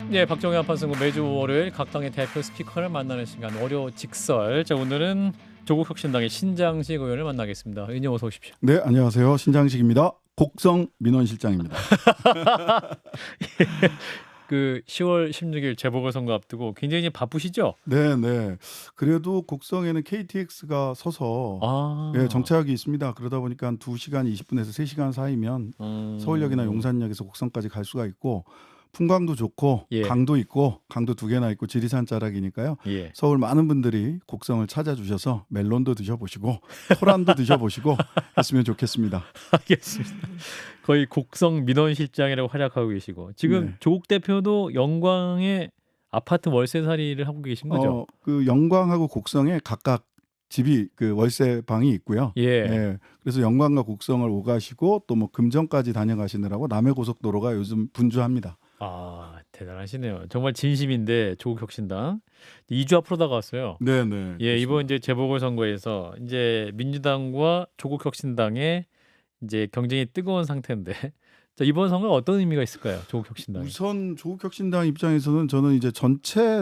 네, 박정희 한판승부 매주 월요일 각 당의 대표 스피커를 만나는 시간 월요 직설. 자, 오늘은 조국혁신당의 신장식 의원을 만나겠습니다. 의원님 어서 오십시오. 네, 안녕하세요. 신장식입니다. 곡성 민원실장입니다. 그 10월 16일 재보궐선거 앞두고 굉장히 바쁘시죠? 네, 네. 그래도 곡성에는 KTX가 서서 정차역이 있습니다. 그러다 보니까 한 2시간 20분에서 3시간 사이면 서울역이나 용산역에서 곡성까지 갈 수가 있고 풍광도 좋고 예. 강도 있고 강도 2개나 있고 지리산 자락이니까요. 예. 서울 많은 분들이 곡성을 찾아주셔서 멜론도 드셔보시고 토란도 드셔보시고 했으면 좋겠습니다. 알겠습니다. 거의 곡성 민원실장이라고 활약하고 계시고 지금 네. 조국 대표도 영광의 아파트 월세살이를 하고 계신 거죠? 그 영광하고 곡성에 각각 집이 그 월세 방이 있고요. 예. 그래서 영광과 곡성을 오가시고 또 뭐 금정까지 다녀가시느라고 남해고속도로가 요즘 분주합니다. 아, 대단하시네요. 정말 진심인데 조국혁신당 2주 앞으로 다가왔어요. 네. 예, 이번 이제 재보궐선거에서 이제 민주당과 조국혁신당의 이제 경쟁이 뜨거운 상태인데, 자, 이번 선거가 어떤 의미가 있을까요? 조국혁신당. 우선 조국혁신당 입장에서는 저는 이제 전체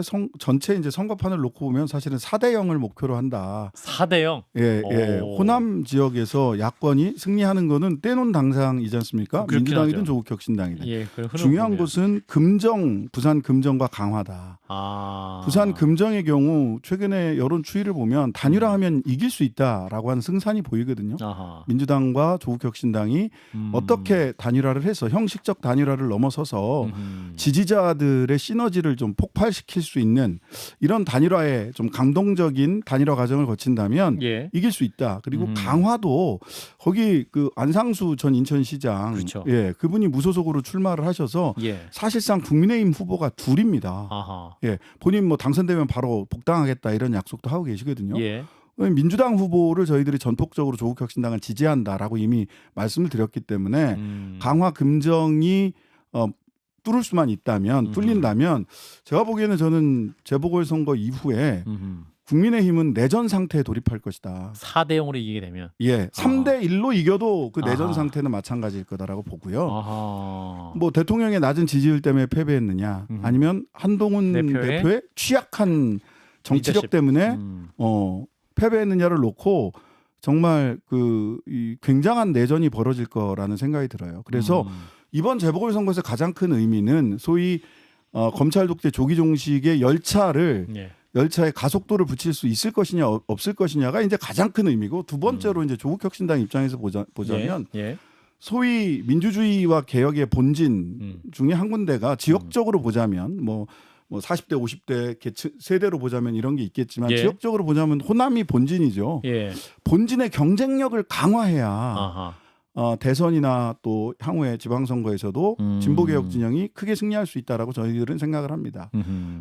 이제 선거판을 놓고 보면 사실은 4대 0을 목표로 한다. 4대 0. 예. 오. 호남 지역에서 야권이 승리하는 거는 떼놓은 당상이지 않습니까? 그렇긴 민주당이든 하죠. 조국혁신당이든. 예, 그런 흐름 중요한 보면. 것은 부산 금정과 강화다. 아. 부산 금정의 경우 최근에 여론 추이를 보면 단일화하면 이길 수 있다라고 하는 승산이 보이거든요. 아하. 민주당과 조국혁신당이 어떻게 단일화를 해서 형식적 단일화를 넘어서서 지지자들의 시너지를 좀 폭발시킬 수 있는 이런 단일화에 좀 감동적인 단일화 과정을 거친다면 예. 이길 수 있다. 그리고 강화도 거기 그 안상수 전 인천시장 그렇죠. 예, 그분이 무소속으로 출마를 하셔서 예. 사실상 국민의힘 후보가 둘입니다. 아하. 예, 본인 뭐 당선되면 바로 복당하겠다 이런 약속도 하고 계시거든요. 예. 민주당 후보를 저희들이 전폭적으로 조국혁신당을 지지한다라고 이미 말씀을 드렸기 때문에 강화 금정이 뚫을 수만 있다면 뚫린다면 제가 보기에는 저는 재보궐선거 이후에 국민의힘은 내전 상태에 돌입할 것이다. 4대 0으로 이기게 되면. 예, 3대 1로 이겨도 그 내전 아하. 상태는 마찬가지일 거다라고 보고요. 아하. 뭐 대통령의 낮은 지지율 때문에 패배했느냐, 아니면 한동훈 대표의 취약한 정치력 리더십. 때문에 패배했느냐를 놓고 정말 이 굉장한 내전이 벌어질 거라는 생각이 들어요. 그래서 이번 재보궐선거에서 가장 큰 의미는 소위 검찰 독재 조기 종식의 열차에 가속도를 붙일 수 있을 것이냐 없을 것이냐가 이제 가장 큰 의미고, 두 번째로 이제 조국혁신당 입장에서 보자면 예. 소위 민주주의와 개혁의 본진 중에 한 군데가 지역적으로 보자면 뭐 40대 50대 세대로 보자면 이런 게 있겠지만 예. 지역적으로 보자면 호남이 본진이죠. 예. 본진의 경쟁력을 강화해야 아하. 대선이나 또 향후에 지방선거에서도 진보개혁 진영이 크게 승리할 수 있다라고 저희들은 생각을 합니다.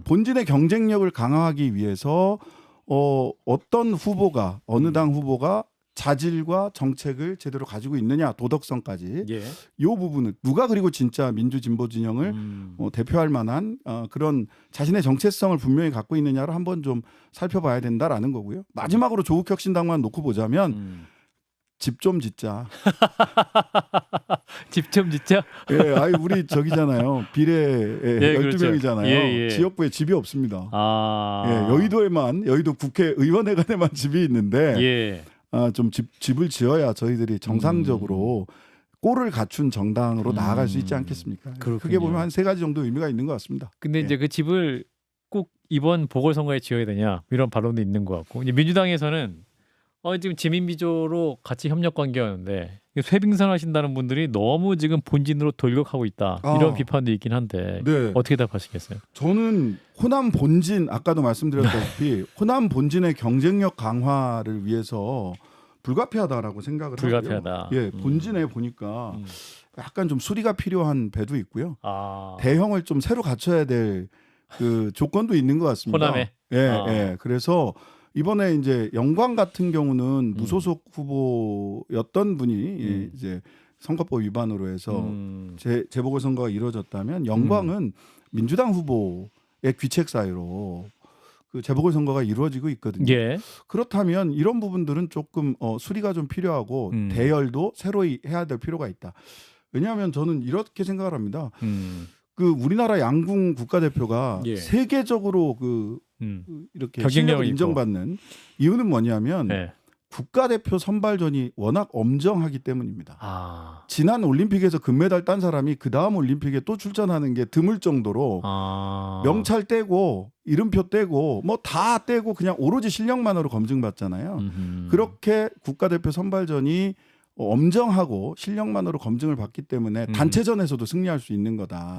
본진의 경쟁력을 강화하기 위해서 어떤 후보가 어느 당 후보가 자질과 정책을 제대로 가지고 있느냐, 도덕성까지 예. 이 부분은 누가 그리고 진짜 민주 진보 진영을 대표할 만한 그런 자신의 정체성을 분명히 갖고 있느냐를 한번 좀 살펴봐야 된다라는 거고요. 마지막으로 조국혁신당만 놓고 보자면 집 좀 짓자. 집 좀 짓자. 예, 우리 저기잖아요. 비례 12명이잖아요. 예. 지역구에 집이 없습니다. 아. 예, 여의도 국회의원회관에만 집이 있는데 예. 좀 집을 지어야 저희들이 정상적으로 꼴을 갖춘 정당으로 나아갈 수 있지 않겠습니까? 그렇군요. 크게 보면 한 3가지 정도 의미가 있는 것 같습니다. 근데 이제 그 집을 꼭 이번 보궐선거에 지어야 되냐 이런 반론도 있는 것 같고, 이제 민주당에서는 지금 지민비조로 같이 협력 관계였는데 쇄빙선 하신다는 분들이 너무 지금 본진으로 돌격하고 있다 이런 비판도 있긴 한데 네. 어떻게 답하시겠어요? 저는 호남 본진, 아까도 말씀드렸다시피 호남 본진의 경쟁력 강화를 위해서 불가피하다라고 생각을 불가피하다. 하고요. 예, 본진에 보니까 약간 좀 수리가 필요한 배도 있고요. 아. 대형을 좀 새로 갖춰야 될 그 조건도 있는 것 같습니다. 호남에. 예. 그래서 이번에 이제 영광 같은 경우는 무소속 후보였던 분이 이제 선거법 위반으로 해서 재보궐선거가 이루어졌다면 영광은 민주당 후보의 귀책 사유로 그 재보궐선거가 이루어지고 있거든요. 예. 그렇다면 이런 부분들은 조금 수리가 좀 필요하고 대열도 새로 해야 될 필요가 있다. 왜냐하면 저는 이렇게 생각을 합니다. 그 우리나라 양궁 국가대표가 예. 세계적으로 그 이렇게 경쟁력이 실력을 있고. 인정받는 이유는 뭐냐면 네. 국가대표 선발전이 워낙 엄정하기 때문입니다. 아. 지난 올림픽에서 금메달 딴 사람이 그 다음 올림픽에 또 출전하는 게 드물 정도로 아. 명찰 떼고 이름표 떼고 뭐 다 떼고 그냥 오로지 실력만으로 검증받잖아요. 그렇게 국가대표 선발전이 엄정하고 실력만으로 검증을 받기 때문에 단체전에서도 승리할 수 있는 거다.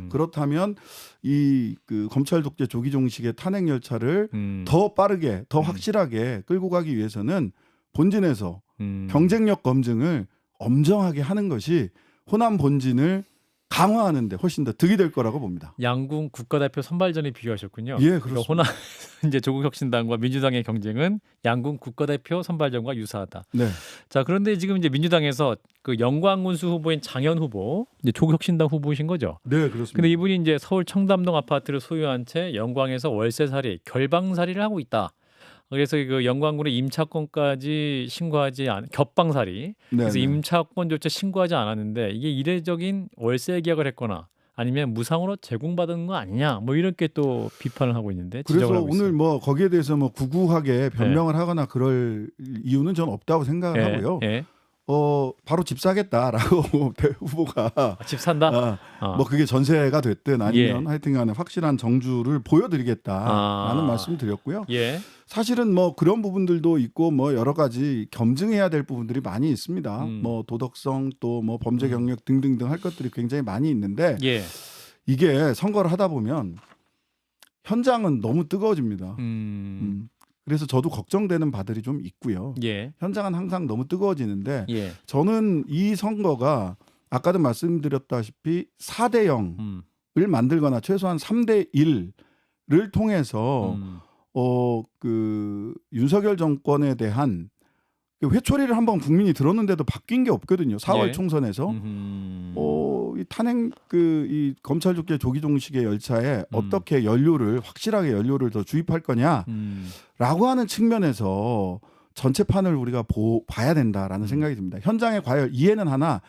그렇다면 이 그 검찰 독재 조기종식의 탄핵 열차를 더 빠르게 더 확실하게 끌고 가기 위해서는 본진에서 경쟁력 검증을 엄정하게 하는 것이 호남 본진을 강화하는데 훨씬 더 득이 될 거라고 봅니다. 양궁 국가대표 선발전에 비유하셨군요. 예, 그러니까 그렇습니다. 호남 이제 조국혁신당과 민주당의 경쟁은 양궁 국가대표 선발전과 유사하다. 네. 자, 그런데 지금 이제 민주당에서 그 영광군수 후보인 장현 후보, 이제 조국혁신당 후보이신 거죠. 네, 그렇습니다. 근데 이분이 이제 서울 청담동 아파트를 소유한 채 영광에서 월세살이, 결방살이를 하고 있다. 그래서 그 영광군의 임차권까지 신고하지 않은 겹방살이. 그래서 네네. 임차권조차 신고하지 않았는데 이게 이례적인 월세 계약을 했거나 아니면 무상으로 제공받은 거 아니냐, 뭐 이렇게 또 비판을 하고 있는데. 그래서 지적을 하고 오늘 있어요. 뭐 거기에 대해서 뭐 구구하게 변명을 하거나 그럴 이유는 저는 없다고 생각을 예, 하고요. 예. 바로 집 사겠다라고 배 후보가 아, 집 산다. 뭐 그게 전세가 됐든 아니면 예. 하여튼간에 확실한 정주를 보여드리겠다라는 말씀을 드렸고요. 예. 사실은 뭐 그런 부분들도 있고 뭐 여러 가지 검증해야 될 부분들이 많이 있습니다. 뭐 도덕성 또 뭐 범죄 경력 등등등 할 것들이 굉장히 많이 있는데 예. 이게 선거를 하다 보면 현장은 너무 뜨거워집니다. 그래서 저도 걱정되는 바들이 좀 있고요. 예. 현장은 항상 너무 뜨거워지는데 예. 저는 이 선거가 아까도 말씀드렸다시피 4대 0을 만들거나 최소한 3대 1을 통해서 그 윤석열 정권에 대한 그 회초리를 한번 국민이 들었는데도 바뀐 게 없거든요. 4월 예. 총선에서 이 탄핵 이 검찰 독재 조기 종식의 열차에 어떻게 확실하게 연료를 더 주입할 거냐라고 하는 측면에서 전체판을 우리가 봐야 된다라는 생각이 듭니다. 현장의 과열 이해는 하나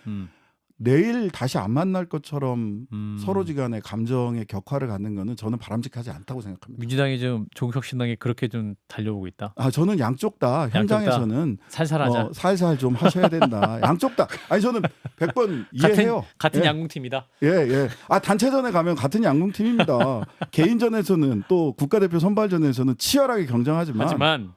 내일 다시 안 만날 것처럼 서로지간의 감정의 격화를 갖는 거는 저는 바람직하지 않다고 생각합니다. 민주당이 좀 조국혁신당이 그렇게 좀 달려오고 있다. 저는 양쪽 다 현장에서는 살살하자. 살살 좀 하셔야 된다. 양쪽 다. 아니 저는 100번 이해해요. 같은 예. 양궁팀이다. 예. 단체전에 가면 같은 양궁팀입니다. 개인전에서는 또 국가대표 선발전에서는 치열하게 경쟁하지만 하지만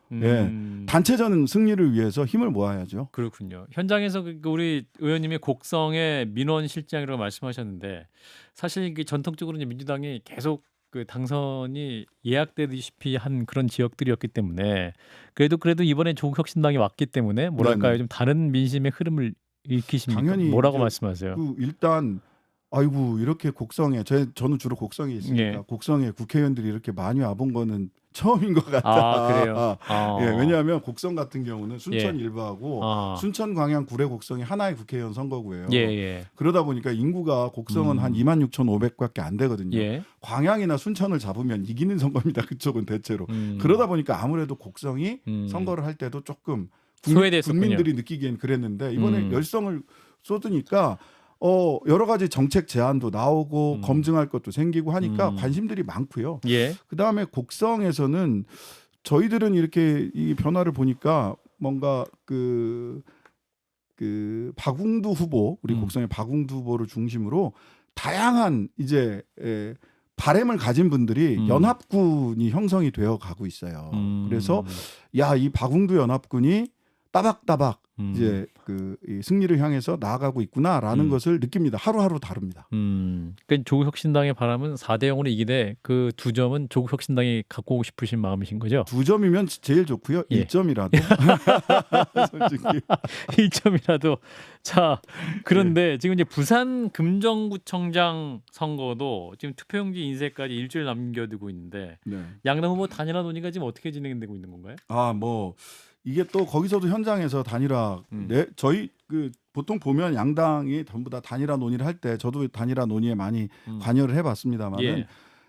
단체전 승리를 위해서 힘을 모아야죠. 그렇군요. 현장에서 우리 의원님이 곡성의 민원실장이라고 말씀하셨는데 사실 이게 전통적으로 이제 민주당이 계속 그 당선이 예약되듯이 한 그런 지역들이었기 때문에 그래도 이번에 조국혁신당이 왔기 때문에 뭐랄까요, 네네. 좀 다른 민심의 흐름을 일으키십니까? 당연히 뭐라고 이제 말씀하세요? 일단 아이고 이렇게 곡성에 저는 주로 곡성에 있으니까 예. 곡성에 국회의원들이 이렇게 많이 와본 거는 처음인 것 같다. 그래요. 예, 왜냐하면 곡성 같은 경우는 순천 예. 일부하고 아. 순천 광양 구례 곡성이 하나의 국회의원 선거구예요. 예. 그러다 보니까 인구가 곡성은 한 26,500밖에 안 되거든요. 예. 광양이나 순천을 잡으면 이기는 선거입니다. 그쪽은 대체로. 그러다 보니까 아무래도 곡성이 선거를 할 때도 조금 소외됐었군요. 국민들이 느끼기엔 그랬는데 이번에 열성을 쏟으니까 여러 가지 정책 제안도 나오고 검증할 것도 생기고 하니까 관심들이 많고요. 예. 그다음에 곡성에서는 저희들은 이렇게 이 변화를 보니까 뭔가 그 박웅두 후보, 우리 곡성의 박웅두 후보를 중심으로 다양한 이제 바램을 가진 분들이 연합군이 형성이 되어 가고 있어요. 그래서 이 박웅두 연합군이 따박따박 이제 이 승리를 향해서 나아가고 있구나라는 것을 느낍니다. 하루하루 다릅니다. 그러니까 조국혁신당의 바람은 4대 0으로 이기되 그 2점은 조국혁신당이 갖고 오고 싶으신 마음이신 거죠? 2점이면 제일 좋고요. 예. 1점이라도 솔직히 1점이라도. 자, 그런데 지금 이제 부산 금정구청장 선거도 지금 투표용지 인쇄까지 일주일 남겨두고 있는데 네. 양당 후보 단일화 논의가 지금 어떻게 진행되고 있는 건가요? 뭐 이게 또 거기서도 현장에서 단일화 저희 보통 보면 양당이 전부 다 단일화 논의를 할 때 저도 단일화 논의에 많이 관여를 해봤습니다만 예.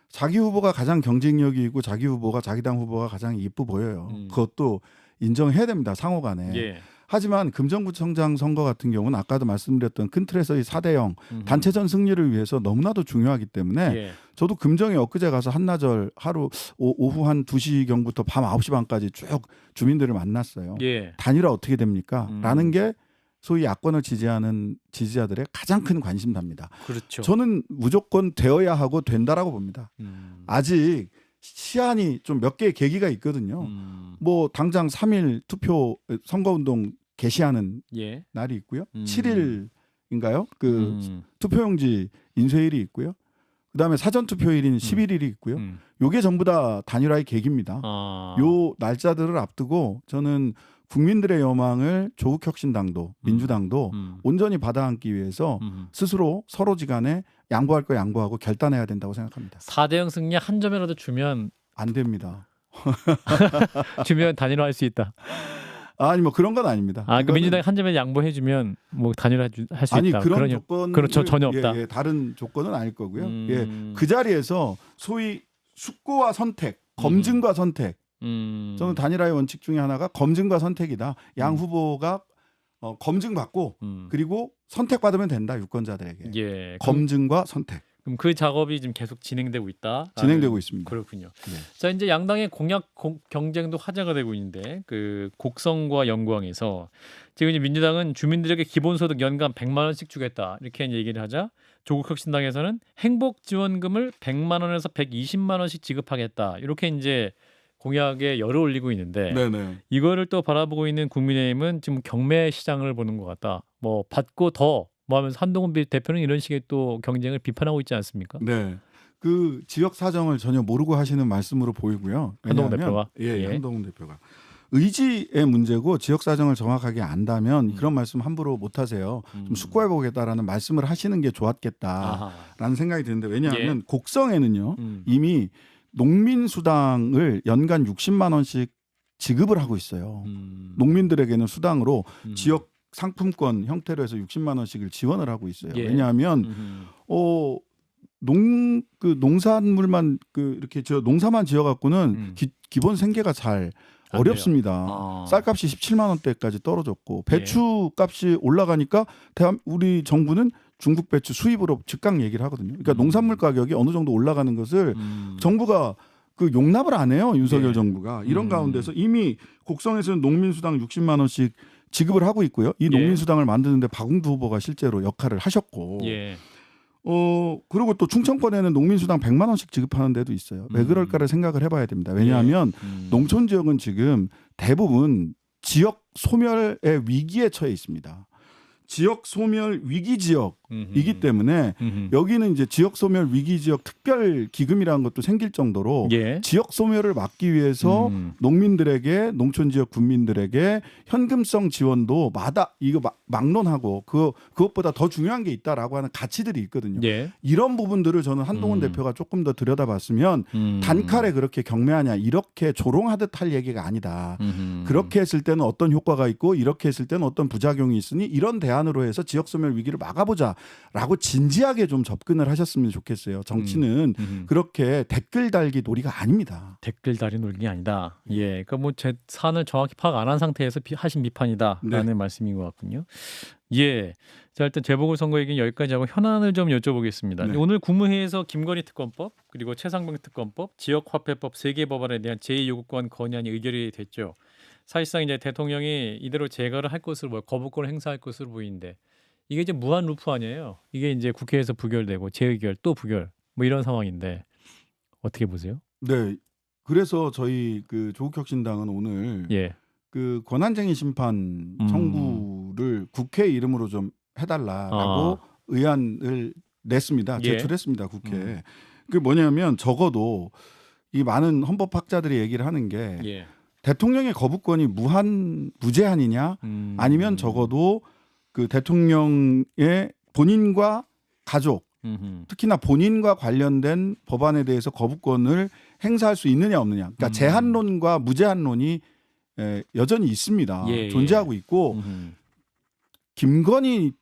자기 후보가 가장 경쟁력이 있고 자기 후보가 자기 당 후보가 가장 이뻐 보여요. 그것도 인정해야 됩니다. 상호간에. 예. 하지만 금정구청장 선거 같은 경우는 아까도 말씀드렸던 큰 틀에서의 4대0 단체전 승리를 위해서 너무나도 중요하기 때문에 예. 저도 금정에 엊그제 가서 한나절 하루 오후 한 2시경부터 밤 9시 반까지 쭉 주민들을 만났어요. 예. 단일화 어떻게 됩니까? 음. 라는 게 소위 야권을 지지하는 지지자들의 가장 큰 관심사입니다. 그렇죠. 저는 무조건 되어야 하고 된다라고 봅니다. 아직 시한이 좀 몇 개의 계기가 있거든요. 뭐 당장 3일 투표 선거운동 개시하는 예. 날이 있고요. 음. 7일인가요? 그 투표용지 인쇄일이 있고요. 그다음에 사전 투표일인 11일이 있고요. 요게 전부 다 단일화의 계기입니다. 아. 요 날짜들을 앞두고 저는 국민들의 여망을 조국혁신당도 민주당도 온전히 받아안기 위해서 스스로 서로지간에 양보할 거 양보하고 결단해야 된다고 생각합니다. 4대0 승리 한 점이라도 주면 안 됩니다. 단일화할 수 있다. 아니 뭐 그런 건 아닙니다. 아, 그 이거는- 민주당이 한 점에 양보해주면 뭐 단일화 할 수 아니 있다. 그런 조건 그렇죠. 전혀 없다. 예, 다른 조건은 아닐 거고요. 예, 그 자리에서 소위 숙고와 선택, 검증과 선택. 저는 단일화의 원칙 중에 하나가 검증과 선택이다. 양 후보가 검증받고 그리고 선택받으면 된다. 유권자들에게. 예. 검증과 선택 그럼 그 작업이 지금 계속 진행되고 있다. 진행되고 있습니다. 그렇군요. 네. 자, 이제 양당의 공약 경쟁도 화제가 되고 있는데 그 곡성과 영광에서 지금 이제 민주당은 주민들에게 기본소득 연간 100만 원씩 주겠다 이렇게 얘기를 하자 조국혁신당에서는 행복지원금을 100만 원에서 120만 원씩 지급하겠다 이렇게 이제 공약에 열을 올리고 있는데 네네. 이거를 또 바라보고 있는 국민의힘은 지금 경매 시장을 보는 것 같다. 뭐 받고 더 뭐 하면서 한동훈 대표는 이런 식의 또 경쟁을 비판하고 있지 않습니까? 네. 그 지역 사정을 전혀 모르고 하시는 말씀으로 보이고요. 한동훈 왜냐하면- 대표가? 예, 예. 한동훈 대표가 의지의 문제고 지역 사정을 정확하게 안다면 그런 말씀 함부로 못 하세요. 좀 숙고해 보겠다라는 말씀을 하시는 게 좋았겠다라는 아하. 생각이 드는데 왜냐하면 예. 곡성에는요. 이미 농민수당을 연간 60만 원씩 지급을 하고 있어요. 농민들에게는 수당으로 지역 상품권 형태로 해서 60만 원씩을 지원을 하고 있어요. 예. 왜냐하면 농산물만 이렇게 농사만 지어 갖고는 기본 생계가 잘 안 어렵습니다. 아. 쌀값이 17만 원대까지 떨어졌고 예. 배추 값이 올라가니까 우리 정부는 중국 배추 수입으로 즉각 얘기를 하거든요. 그러니까 농산물 가격이 어느 정도 올라가는 것을 정부가 용납을 안 해요. 윤석열 예. 정부가. 이런 가운데서 이미 곡성에서는 농민수당 60만 원씩 지급을 하고 있고요. 이 농민수당을 만드는데 박웅두 후보가 실제로 역할을 하셨고 예. 그리고 또 충청권에는 농민수당 100만 원씩 지급하는 데도 있어요. 왜 그럴까를 생각을 해봐야 됩니다. 왜냐하면 농촌 지역은 지금 대부분 지역 소멸의 위기에 처해 있습니다. 지역 소멸 위기 지역이기 때문에 여기는 이제 지역 소멸 위기 지역 특별 기금이라는 것도 생길 정도로 예. 지역 소멸을 막기 위해서 농민들에게 농촌 지역 군민들에게 현금성 지원도 이거 막론하고 그것보다 더 중요한 게 있다라고 하는 가치들이 있거든요. 예. 이런 부분들을 저는 한동훈 대표가 조금 더 들여다봤으면 단칼에 그렇게 경매하냐 이렇게 조롱하듯 할 얘기가 아니다. 그렇게 했을 때는 어떤 효과가 있고 이렇게 했을 때는 어떤 부작용이 있으니 이런 대안으로 해서 지역 소멸 위기를 막아보자라고 진지하게 좀 접근을 하셨으면 좋겠어요. 정치는 그렇게 댓글 달기 놀이가 아닙니다. 댓글 달이 놀기 아니다. 예, 그러니까 뭐 제 사안을 정확히 파악 안 한 상태에서 하신 비판이다라는 네. 말씀인 것 같군요. 예, 자 일단 재보궐선거 얘기는 여기까지 하고 현안을 좀 여쭤보겠습니다. 네. 오늘 국무회의에서 김건희 특검법 그리고 최상병 특검법, 지역화폐법 3개 법안에 대한 제2요구권 건의안이 의결이 됐죠. 사실상 이제 대통령이 이대로 제거를 할 것으로 거부권을 행사할 것으로 보이는데 이게 이제 무한 루프 아니에요. 이게 이제 국회에서 부결되고 재의결 또 부결 뭐 이런 상황인데 어떻게 보세요? 네. 그래서 저희 조국혁신당은 오늘 예. 권한쟁의 심판 청구를 국회 이름으로 좀 해달라라고 의안을 냈습니다. 예. 제출했습니다. 국회에. 그게 뭐냐면 적어도 이 많은 헌법학자들이 얘기를 하는 게 예. 대통령의 거부권이 무제한이냐 아니면 적어도 대통령의 본인과 가족 특히나 본인과 관련된 법안에 대해서 거부권을 행사할 수 있느냐 없느냐. 그러니까 제한론과 무제한론이 여전히 있습니다. 예, 존재하고 있고 김건희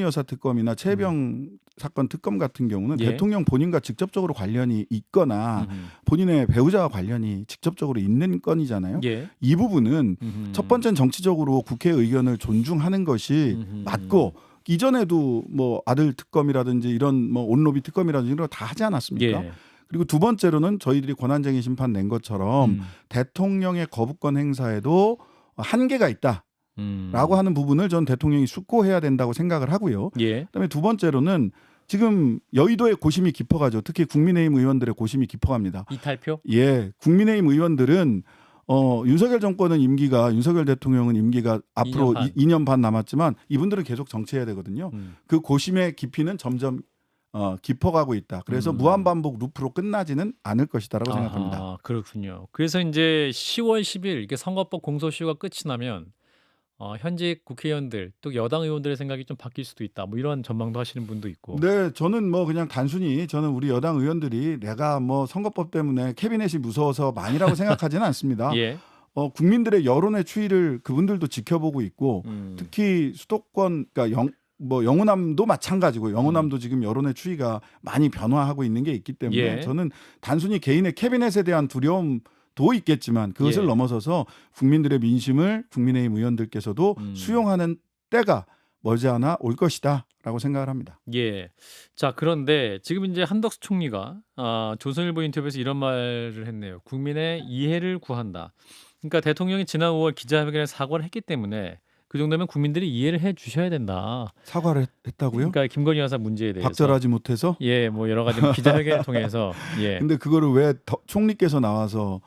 여사 특검이나 최병 사건 특검 같은 경우는 예. 대통령 본인과 직접적으로 관련이 있거나 음흠. 본인의 배우자와 관련이 직접적으로 있는 건이잖아요. 예. 이 부분은 음흠. 첫 번째는 정치적으로 국회 의견을 존중하는 것이 음흠. 맞고, 이전에도 뭐 아들 특검이라든지 이런 뭐 온로비 특검이라든지 이런 거 다 하지 않았습니까? 예. 그리고 두 번째로는 저희들이 권한쟁의 심판 낸 것처럼 대통령의 거부권 행사에도 한계가 있다라고 하는 부분을 전 대통령이 숙고해야 된다고 생각을 하고요. 예. 그다음에 두 번째로는 지금 여의도의 고심이 깊어가죠. 특히 국민의힘 의원들의 고심이 깊어갑니다. 이탈표? 예, 국민의힘 의원들은 윤석열 정권은 윤석열 대통령은 임기가 앞으로 2년 반. 2년 반 남았지만 이분들은 계속 정치해야 되거든요. 그 고심의 깊이는 점점 깊어가고 있다. 그래서 무한반복 루프로 끝나지는 않을 것이다라고 생각합니다. 아, 그렇군요. 그래서 이제 10월 10일 이렇게 선거법 공소시효가 끝이 나면 현직 국회의원들 또 여당 의원들의 생각이 좀 바뀔 수도 있다. 뭐 이런 전망도 하시는 분도 있고. 네, 저는 뭐 그냥 단순히 저는 우리 여당 의원들이 내가 뭐 선거법 때문에 캐비넷이 무서워서 많이라고 생각하지는 않습니다. 예. 국민들의 여론의 추이를 그분들도 지켜보고 있고 특히 수도권, 그러니까 영호남도 마찬가지고 영호남도 지금 여론의 추이가 많이 변화하고 있는 게 있기 때문에 예. 저는 단순히 개인의 캐비넷에 대한 두려움도 있겠지만 그것을 예. 넘어서서 국민들의 민심을 국민의힘 의원들께서도 수용하는 때가 머지않아 올 것이다라고 생각을 합니다. 예. 자, 그런데 지금 이제 한덕수 총리가 조선일보 인터뷰에서 이런 말을 했네요. 국민의 이해를 구한다. 그러니까 대통령이 지난 5월 기자회견에 사과를 했기 때문에 그 정도면 국민들이 이해를 해 주셔야 된다. 사과를 했다고요? 그러니까 김건희 여사 문제에 대해서. 박절하지 못해서? 예, 뭐 여러 가지 기자회견을 통해서 예. 근데 그거를 왜 총리께서 나와서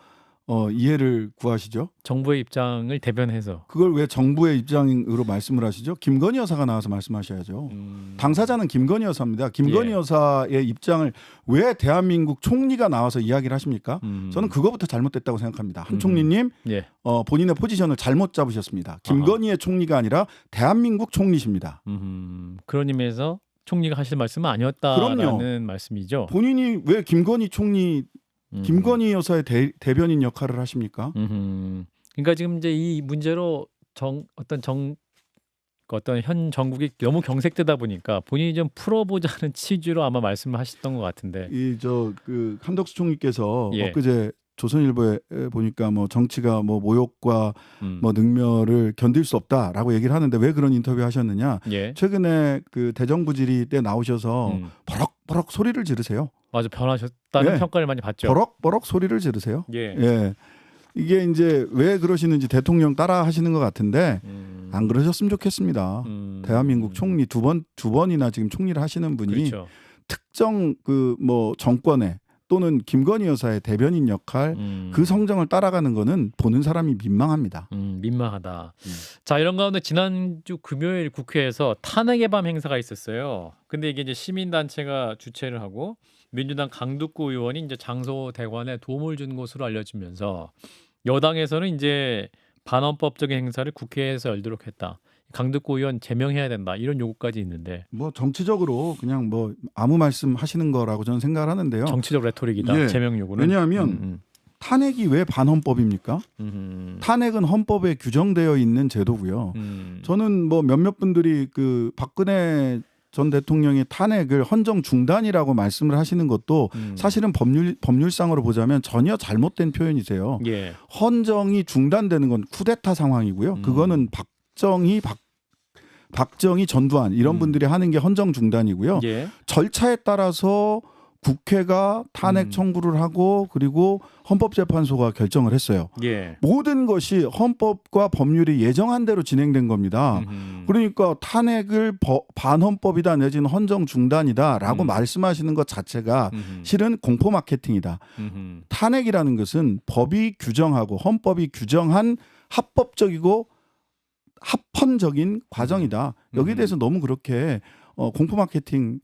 이해를 구하시죠? 정부의 입장을 대변해서 그걸 왜 정부의 입장으로 말씀을 하시죠? 김건희 여사가 나와서 말씀하셔야죠. 당사자는 김건희 여사입니다. 김건희 예. 여사의 입장을 왜 대한민국 총리가 나와서 이야기를 하십니까? 저는 그거부터 잘못됐다고 생각합니다. 한 총리님 예. 본인의 포지션을 잘못 잡으셨습니다. 김건희의 총리가 아니라 대한민국 총리십니다. 그런 의미에서 총리가 하실 말씀은 아니었다라는 그럼요. 말씀이죠. 본인이 왜 김건희 총리 김건희 여사의 대변인 역할을 하십니까? 그러니까 지금 이제 이 문제로 어떤 현 정국이 너무 경색되다 보니까 본인이 좀 풀어보자는 취지로 아마 말씀을 하셨던 것 같은데. 그 한덕수 총리께서 예. 엊그제 조선일보에 보니까 뭐 정치가 뭐 모욕과 뭐 능멸을 견딜 수 없다라고 얘기를 하는데 왜 그런 인터뷰 하셨느냐? 예. 최근에 그 대정부질의 때 나오셔서 버럭버럭 소리를 지르세요. 맞아, 변하셨다는 예. 평가를 많이 받죠. 버럭버럭 소리를 지르세요. 예. 예. 이게 이제 왜 그러시는지 대통령 따라 하시는 것 같은데 안 그러셨으면 좋겠습니다. 대한민국 총리 두 번이나 지금 총리를 하시는 분이 그렇죠. 특정 그 뭐 정권에 또는 김건희 여사의 대변인 역할 그 성정을 따라가는 거는 보는 사람이 민망합니다. 민망하다. 자, 이런 가운데 지난주 금요일 국회에서 탄핵의 밤 행사가 있었어요. 근데 이게 이제 시민단체가 주최를 하고 민주당 강두구 의원이 이제 장소 대관에 도움을 준 것으로 알려지면서 여당에서는 이제 반헌법적인 행사를 국회에서 열도록 했다. 강두구 의원 제명해야 된다. 이런 요구까지 있는데 뭐 정치적으로 그냥 뭐 아무 말씀 하시는 거라고 저는 생각을 하는데요. 정치적 레토릭이다. 예. 제명 요구는. 왜냐하면 탄핵이 왜 반헌법입니까? 탄핵은 헌법에 규정되어 있는 제도고요. 저는 뭐 몇몇 분들이 그 박근혜 전 대통령의 탄핵을 헌정 중단이라고 말씀을 하시는 것도 사실은 법률상으로 보자면 전혀 잘못된 표현이세요. 예. 헌정이 중단되는 건 쿠데타 상황이고요. 그거는 박정희 전두환 이런 분들이 하는 게 헌정 중단이고요. 예. 절차에 따라서 국회가 탄핵 청구를 하고 그리고 헌법재판소가 결정을 했어요. 예. 모든 것이 헌법과 법률이 예정한 대로 진행된 겁니다. 그러니까 탄핵을 반헌법이다 내지는 헌정 중단이다라고 말씀하시는 것 자체가 실은 공포 마케팅이다. 탄핵이라는 것은 법이 규정하고 헌법이 규정한 합법적이고 합헌적인 과정이다. 여기에 대해서 너무 그렇게 공포 마케팅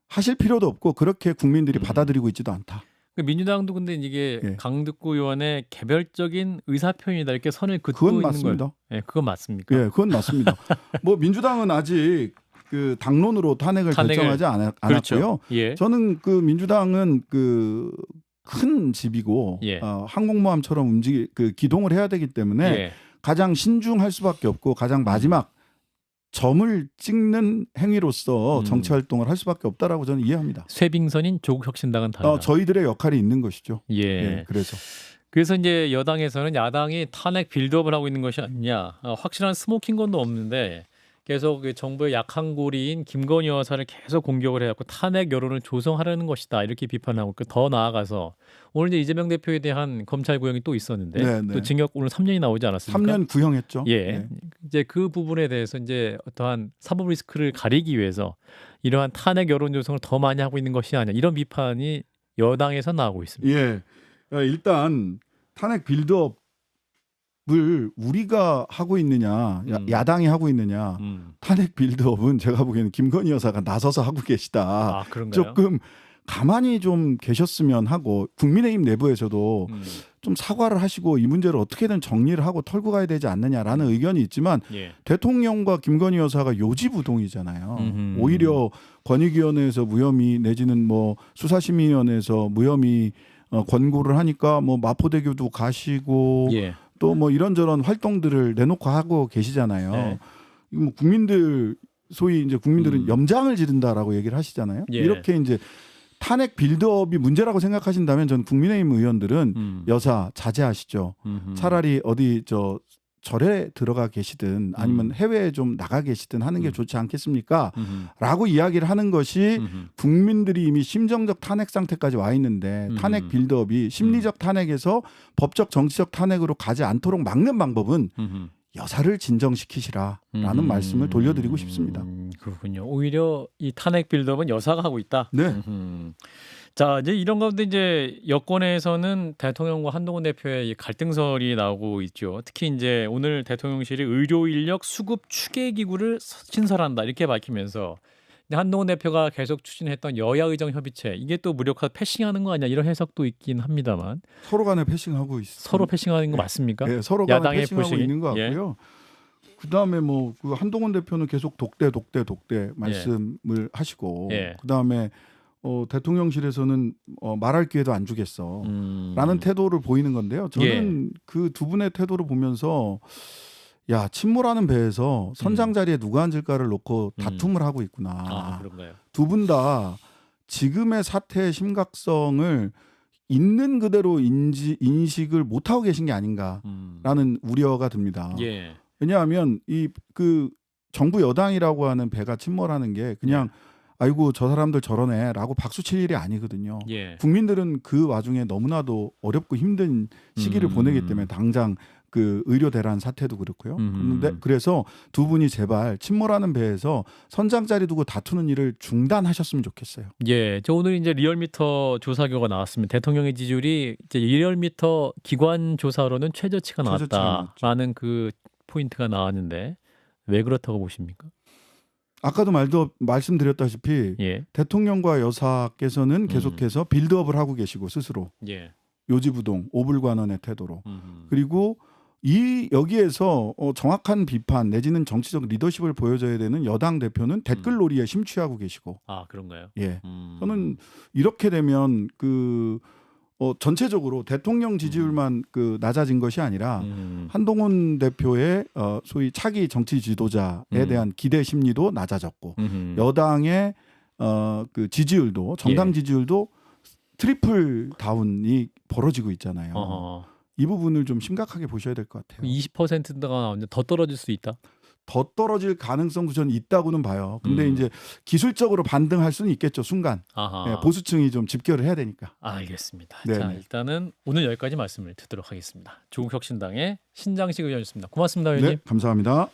하실 필요도 없고 그렇게 국민들이 받아들이고 있지도 않다. 민주당도 근데 이게 예. 강두구 의원의 개별적인 의사 표현이다 이렇게 선을 긋고 그건 있는 맞습니다. 거예요. 예, 그건 맞습니까? 예, 그건 맞습니다. 뭐 민주당은 아직 그 당론으로 탄핵을 결정하지 않았고요. 그렇죠. 예. 저는 그 민주당은 그 큰 집이고 예. 항공모함처럼 기동을 해야 되기 때문에 예. 가장 신중할 수밖에 없고 가장 마지막 점을 찍는 행위로서 음. 정치 활동을 할 수밖에 없다라고 저는 이해합니다. 쇄빙선인 조국혁신당은 다르다. 저희들의 역할이 있는 것이죠. 예. 예, 그래서 이제 여당에서는 야당이 탄핵 빌드업을 하고 있는 것이 아니냐. 확실한 스모킹건도 없는데 계속 그 정부의 약한 고리인 김건희 여사를 계속 공격을 해갖고 탄핵 여론을 조성하려는 것이다. 이렇게 비판하고 더 나아가서 오늘 이제 이재명 대표에 대한 검찰 구형이 또 있었는데 네, 네. 또 징역 오늘 3년이 나오지 않았습니까? 3년 구형했죠. 예. 네. 이제 그 부분에 대해서 이제 어떠한 사법 리스크를 가리기 위해서 이러한 탄핵 여론 조성을 더 많이 하고 있는 것이 아니냐. 이런 비판이 여당에서 나오고 있습니다. 예. 일단 탄핵 빌드업을 우리가 하고 있느냐, 야당이 하고 있느냐. 탄핵 빌드업은 제가 보기에는 김건희 여사가 나서서 하고 계시다. 아, 그런가요? 조금 가만히 좀 계셨으면 하고 국민의힘 내부에서도 좀 사과를 하시고 이 문제를 어떻게든 정리를 하고 털고 가야 되지 않느냐라는 의견이 있지만 예. 대통령과 김건희 여사가 요지부동이잖아요. 음흠. 오히려 권익위원회에서 무혐의 내지는 뭐 수사심의위원회에서 무혐의 권고를 하니까 뭐 마포대교도 가시고 예. 또 뭐 이런저런 활동들을 내놓고 하고 계시잖아요. 네. 이거 뭐 국민들 소위 이제 국민들은 염장을 지른다라고 얘기를 하시잖아요. 예. 이렇게 이제 탄핵 빌드업이 문제라고 생각하신다면 저는 국민의힘 의원들은 여사 자제하시죠. 차라리 어디 절에 들어가 계시든 아니면 해외에 좀 나가 계시든 하는 게 좋지 않겠습니까? 라고 이야기를 하는 것이 국민들이 이미 심정적 탄핵 상태까지 와 있는데 탄핵 빌드업이 심리적 탄핵에서 법적 정치적 탄핵으로 가지 않도록 막는 방법은 여사를 진정시키시라라는 말씀을 돌려드리고 싶습니다. 그렇군요. 오히려 이 탄핵 빌드업은 여사가 하고 있다. 네. 자, 이제 이런 가운데 이제 여권에서는 대통령과 한동훈 대표의 이 갈등설이 나오고 있죠. 특히 이제 오늘 대통령실이 의료 인력 수급 추계 기구를 신설한다 이렇게 밝히면서 한동훈 대표가 계속 추진했던 여야 의정 협의체 이게 또 무력화 패싱하는 거 아니야 이런 해석도 있긴 합니다만 서로 간에 패싱하고 있습니다. 서로 패싱하는 거 맞습니까? 네, 서로 간에 야당의 패싱하고 부식이? 있는 것 같고요. 그다음에 뭐 그 한동훈 대표는 계속 독대 말씀을 하시고 예. 그다음에 대통령실에서는 말할 기회도 안 주겠어 라는 태도를 보이는 건데요. 저는 그 두 분의 태도를 보면서 야 침몰하는 배에서 선장 자리에 누가 앉을까를 놓고 다툼을 하고 있구나. 아, 그런가요? 두 분 다 지금의 사태의 심각성을 있는 그대로 인식을 못하고 계신 게 아닌가라는 우려가 듭니다. 예. 왜냐하면 그 정부 여당이라고 하는 배가 침몰하는 게 그냥 아이고 저 사람들 저러네라고 박수 칠 일이 아니거든요. 예. 국민들은 그 와중에 너무나도 어렵고 힘든 시기를 보내기 때문에 당장 그 의료 대란 사태도 그렇고요. 그런데 그래서 두 분이 제발 침몰하는 배에서 선장 자리 두고 다투는 일을 중단하셨으면 좋겠어요. 예, 저 오늘 이제 리얼미터 조사 결과 나왔습니다. 대통령의 지지율이 이제 리얼미터 기관 조사로는 최저치가 나왔다라는 그 포인트가 나왔는데 왜 그렇다고 보십니까? 아까도 말씀드렸다시피 예, 대통령과 여사께서는 계속해서 빌드업을 하고 계시고 스스로 예, 요지부동 오불관원의 태도로 그리고 여기에서 정확한 비판 내지는 정치적 리더십을 보여줘야 되는 여당 대표는 댓글놀이에 심취하고 계시고 아 그런가요? 예, 저는 이렇게 되면 전체적으로 대통령 지지율만 낮아진 것이 아니라 한동훈 대표의 소위 차기 정치 지도자에 대한 기대 심리도 낮아졌고 여당의 그 지지율도 정당 지지율도 트리플 다운이 벌어지고 있잖아요. 이 부분을 좀 심각하게 보셔야 될 것 같아요. 20%가 나오는데 더 떨어질 수 있다? 더 떨어질 가능성도 저는 있다고는 봐요. 근데 이제 기술적으로 반등할 수는 있겠죠. 순간. 네, 보수층이 좀 집결을 해야 되니까. 알겠습니다. 네네. 자, 일단은 오늘 여기까지 말씀을 듣도록 하겠습니다. 조국혁신당의 신장식 의원이었습니다. 고맙습니다, 의원님. 네, 감사합니다.